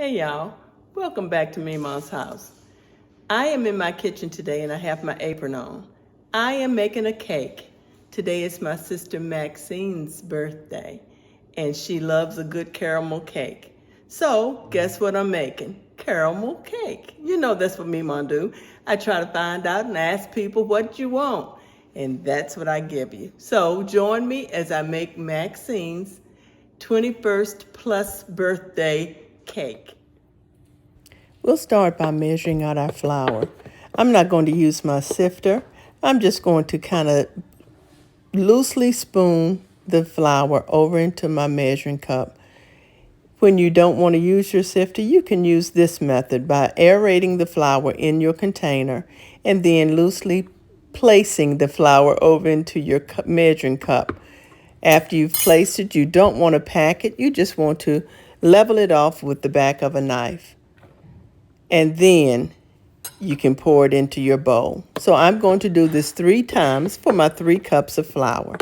Hey y'all, welcome back to Memaw's house. I am in my kitchen today and I have my apron on. I am making a cake. Today is my sister Maxine's birthday and she loves a good caramel cake. So guess what I'm making? Caramel cake. You know that's what Memaw do. I try to find out and ask people what you want and that's what I give you. So join me as I make Maxine's 21st plus birthday cake. We'll start by measuring out our flour. I'm not going to use my sifter. I'm just going to kind of loosely spoon the flour over into my measuring cup. When you don't want to use your sifter, you can use this method by aerating the flour in your container and then loosely placing the flour over into your measuring cup. After you've placed it, you don't want to pack it. You just want to level it off with the back of a knife. And then you can pour it into your bowl. So I'm going to do this 3 times for my 3 cups of flour.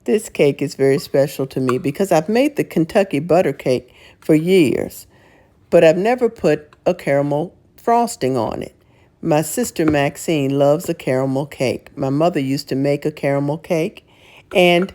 This cake is very special to me because I've made the Kentucky butter cake for years, but I've never put a caramel frosting on it. My sister Maxine loves a caramel cake. My mother used to make a caramel cake, and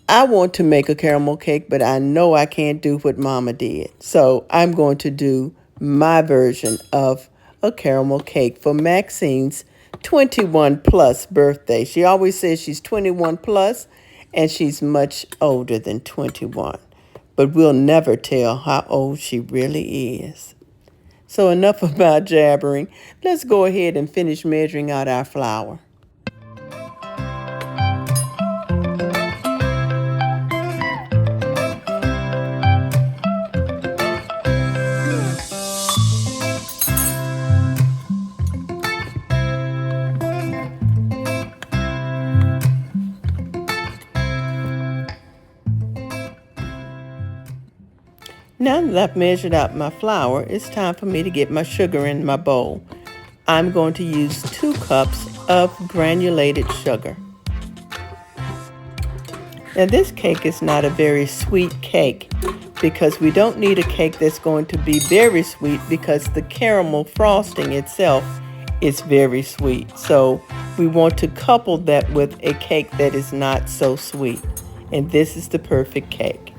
I want to make a caramel cake, but I know I can't do what Mama did. So I'm going to do my version of a caramel cake for Maxine's 21 plus birthday. She always says she's 21 plus and she's much older than 21. But we'll never tell how old she really is. So enough about jabbering. Let's go ahead and finish measuring out our flour. Now that I've measured out my flour, it's time for me to get my sugar in my bowl. I'm going to use 2 cups of granulated sugar. Now this cake is not a very sweet cake because we don't need a cake that's going to be very sweet because the caramel frosting itself is very sweet. So we want to couple that with a cake that is not so sweet. And this is the perfect cake.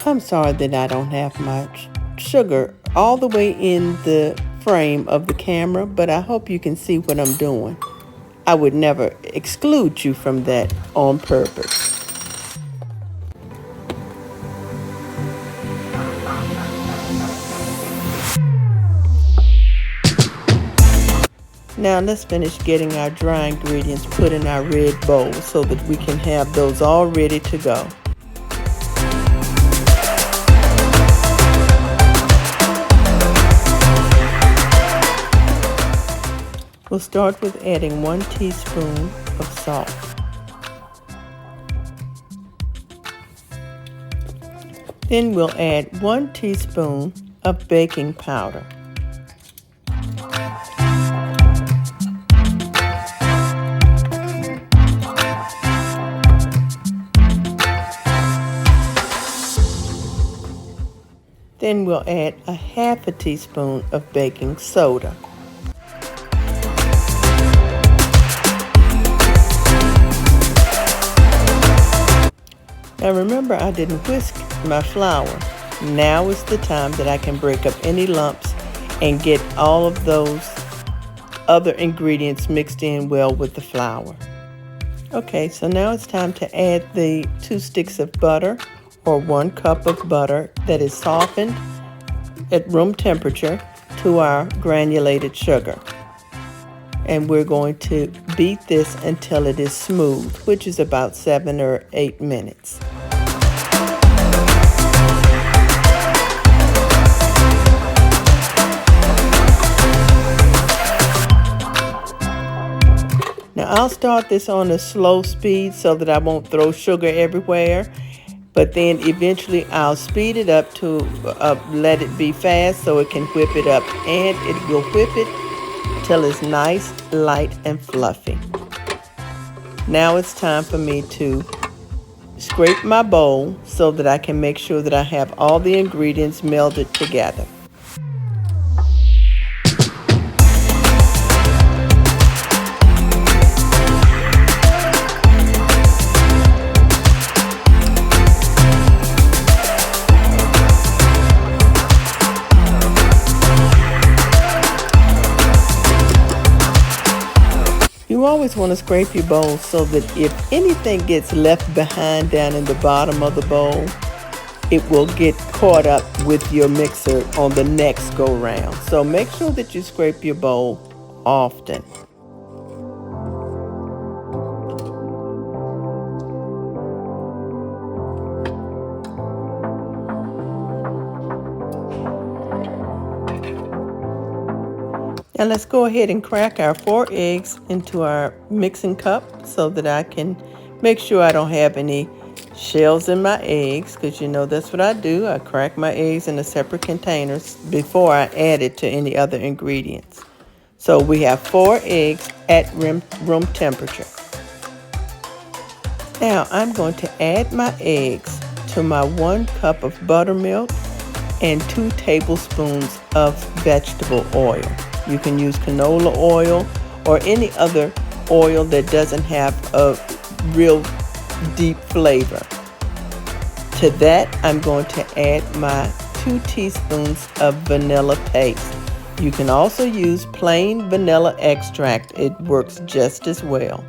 I'm sorry that I don't have my sugar all the way in the frame of the camera, but I hope you can see what I'm doing. I would never exclude you from that on purpose. Now let's finish getting our dry ingredients put in our red bowl so that we can have those all ready to go. We'll start with adding 1 teaspoon of salt. Then we'll add 1 teaspoon of baking powder. Then we'll add a 1/2 teaspoon of baking soda. Now remember, I didn't whisk my flour. Now is the time that I can break up any lumps and get all of those other ingredients mixed in well with the flour. Okay, so now it's time to add the 2 sticks of butter or 1 cup of butter that is softened at room temperature to our granulated sugar. And we're going to beat this until it is smooth, which is about 7 or 8 minutes. Now I'll start this on a slow speed so that I won't throw sugar everywhere, but then eventually I'll speed it up to let it be fast so it can whip it up, and it will whip it until it's nice, light, and fluffy. Now it's time for me to scrape my bowl so that I can make sure that I have all the ingredients melded together. You always want to scrape your bowl so that if anything gets left behind down in the bottom of the bowl, it will get caught up with your mixer on the next go round. So make sure that you scrape your bowl often. Now let's go ahead and crack our 4 eggs into our mixing cup so that I can make sure I don't have any shells in my eggs, because you know that's what I do. I crack my eggs in a separate containers before I add it to any other ingredients. So we have 4 eggs at room temperature. Now I'm going to add my eggs to my 1 cup of buttermilk and 2 tablespoons of vegetable oil. You can use canola oil or any other oil that doesn't have a real deep flavor. To that, I'm going to add my 2 teaspoons of vanilla paste. You can also use plain vanilla extract. It works just as well.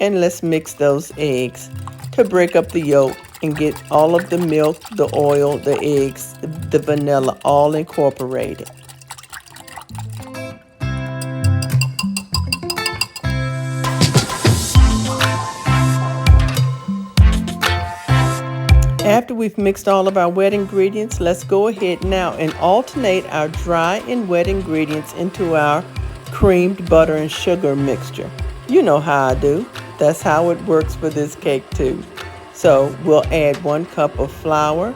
And let's mix those eggs to break up the yolk and get all of the milk, the oil, the eggs, the vanilla all incorporated. After we've mixed all of our wet ingredients, let's go ahead now and alternate our dry and wet ingredients into our creamed butter and sugar mixture. You know how I do. That's how it works for this cake too. So we'll add 1 cup of flour,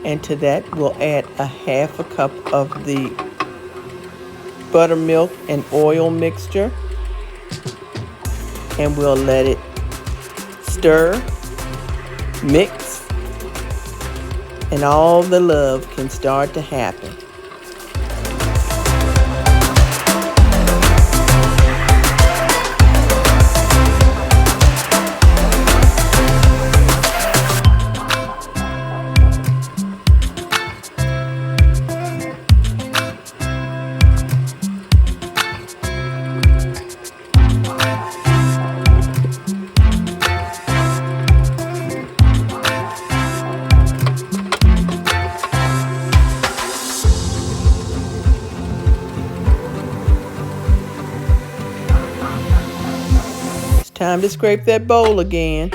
and to that we'll add a 1/2 cup of the buttermilk and oil mixture, and we'll let it stir, mix, and all the love can start to happen. Time to scrape that bowl again.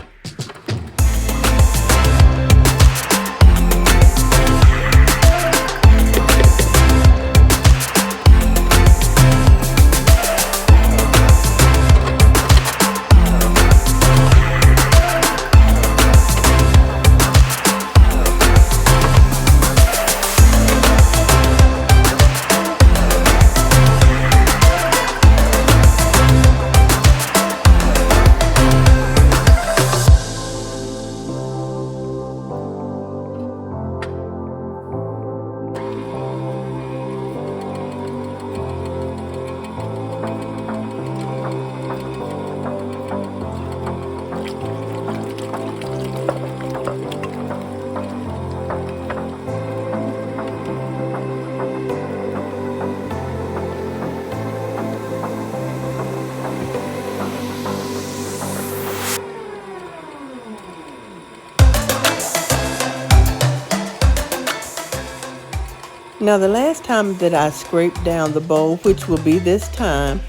Now the last time that I scrape down the bowl, which will be this time,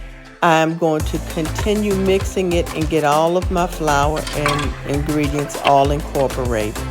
I'm going to continue mixing it and get all of my flour and ingredients all incorporated.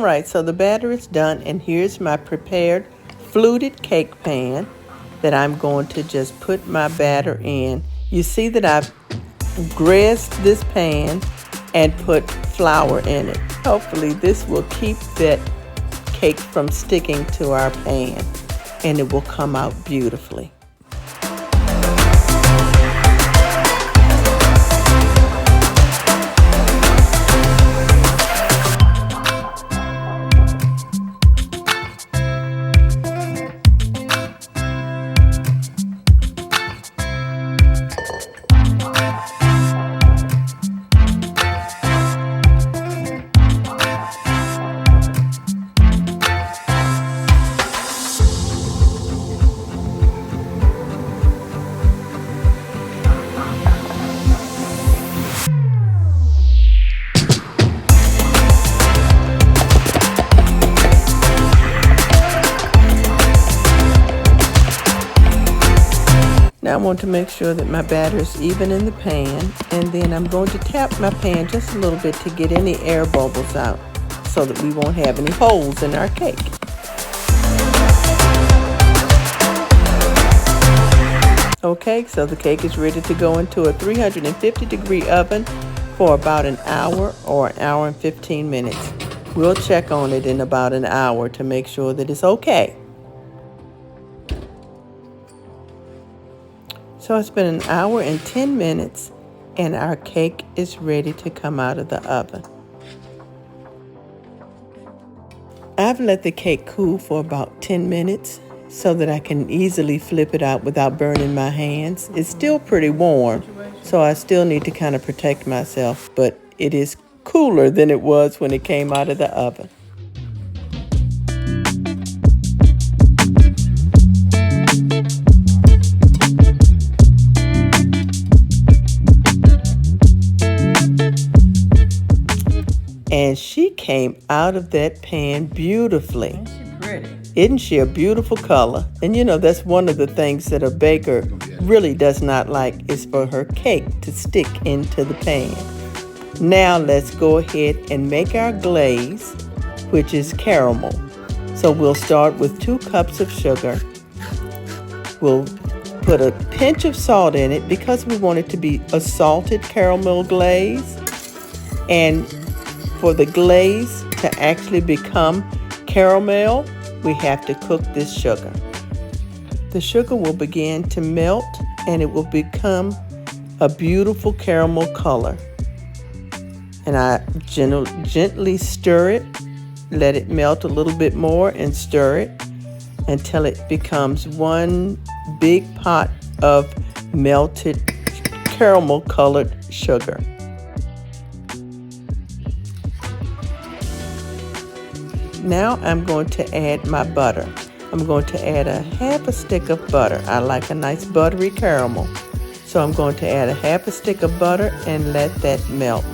Alright, so the batter is done, and here's my prepared fluted cake pan that I'm going to just put my batter in. You see that I've greased this pan and put flour in it. Hopefully this will keep that cake from sticking to our pan, and it will come out beautifully. Now I want to make sure that my batter is even in the pan, and then I'm going to tap my pan just a little bit to get any air bubbles out so that we won't have any holes in our cake. Okay, so the cake is ready to go into a 350-degree oven for about an hour or an hour and 15 minutes. We'll check on it in about an hour to make sure that it's okay. So it's been an hour and 10 minutes, and our cake is ready to come out of the oven. I've let the cake cool for about 10 minutes so that I can easily flip it out without burning my hands. It's still pretty warm, so I still need to kind of protect myself, but it is cooler than it was when it came out of the oven. And she came out of that pan beautifully. Ain't she pretty? Isn't she a beautiful color? And you know, that's one of the things that a baker really does not like, is for her cake to stick into the pan. Now let's go ahead and make our glaze, which is caramel. So we'll start with 2 cups of sugar. We'll put a pinch of salt in it because we want it to be a salted caramel glaze. And for the glaze to actually become caramel, we have to cook this sugar. The sugar will begin to melt, and it will become a beautiful caramel color. And I gently stir it, let it melt a little bit more, and stir it until it becomes one big pot of melted caramel colored sugar. Now I'm going to add my butter. I'm going to add a half a stick of butter. I like a nice buttery caramel. So I'm going to add a half a stick of butter and let that melt.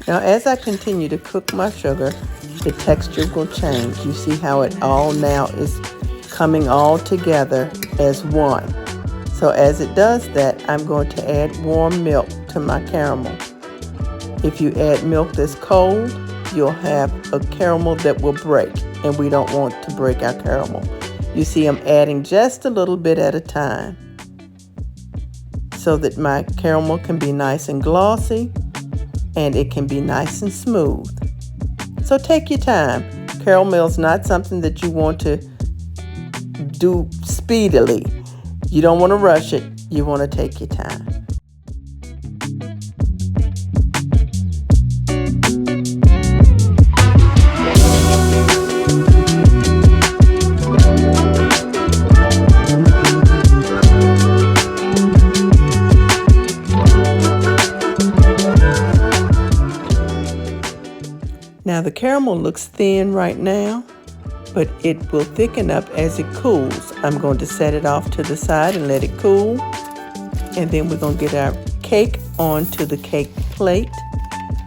Now, as I continue to cook my sugar, the texture will change. You see how it all now is coming all together as one. So as it does that, I'm going to add warm milk to my caramel. If you add milk that's cold, you'll have a caramel that will break, and we don't want to break our caramel. You see, I'm adding just a little bit at a time so that my caramel can be nice and glossy, and it can be nice and smooth. So take your time. Caramel is not something that you want to do speedily. You don't want to rush it. You want to take your time. caramel looks thin right now, but it will thicken up as it cools. I'm going to set it off to the side and let it cool. And then we're going to get our cake onto the cake plate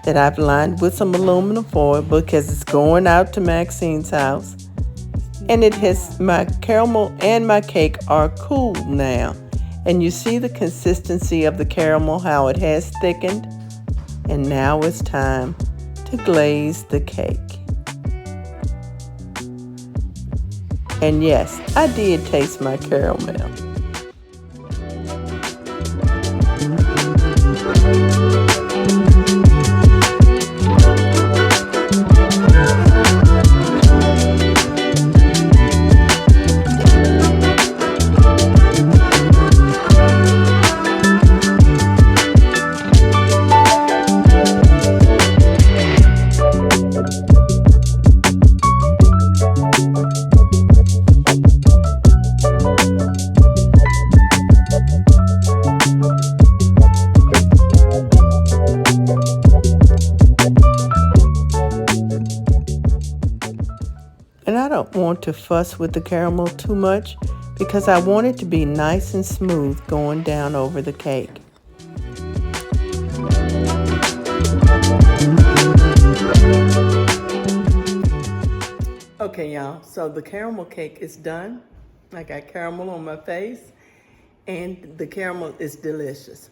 that I've lined with some aluminum foil because it's going out to Maxine's house. And it has, my caramel and my cake are cool now. And you see the consistency of the caramel, how it has thickened. And now it's time to glaze the cake. And yes, I did taste my caramel. And I don't want to fuss with the caramel too much because I want it to be nice and smooth going down over the cake. Okay, y'all, so the caramel cake is done. I got caramel on my face and the caramel is delicious.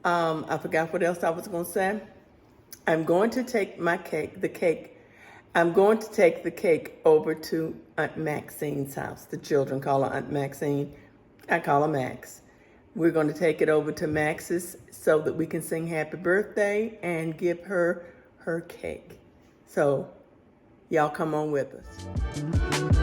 I forgot what else I was going to say. I'm going to take my cake, I'm going to take the cake over to Aunt Maxine's house. The children call her Aunt Maxine. I call her Max. We're going to take it over to Max's so that we can sing happy birthday and give her her cake. So y'all come on with us.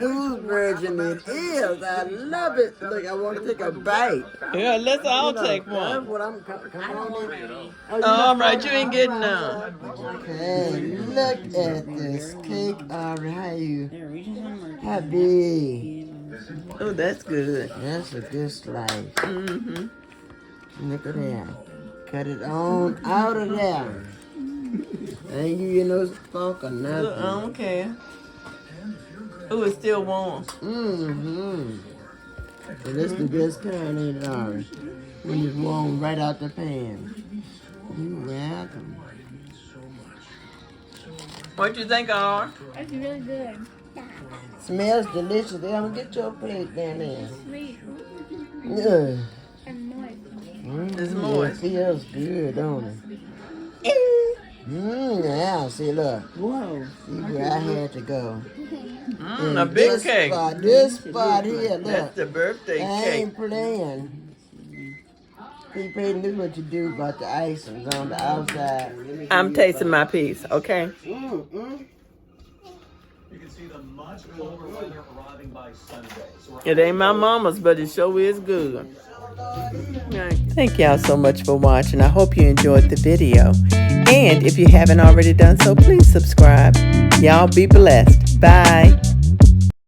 Whose version it is. I love it. Look, I want to take a bite. Yeah, let's all take one. That's what I'm come on in. All right, you ain't getting none. Okay, look at this cake. All right, how big? Oh, that's good. That's a good slice. Mm-hmm. Look at that. Cut it on out of there. Ain't you no fork or nothing. I don't care. Oh, it's still warm. Mm-hmm. So that's the best kind, ain't it, Ari? When it's warm right out the pan. You're welcome. What you think, Ar? That's really good. Smells delicious. They don't get your plate down there. Sweet Yeah. and moist. It's It moist. feels good, don't it? Yeah, see, look. Whoa. See where I had to go. A big cake. This spot here, look. That's the birthday I cake. ain't playing. He paid knew what to do about the icing on the outside. I'm tasting my piece, okay? You can see the much colder weather arriving by Sunday. So It ain't my mama's, but it sure is good. Thank y'all so much for watching. I hope you enjoyed the video. And if you haven't already done so, please subscribe. Y'all be blessed. Bye.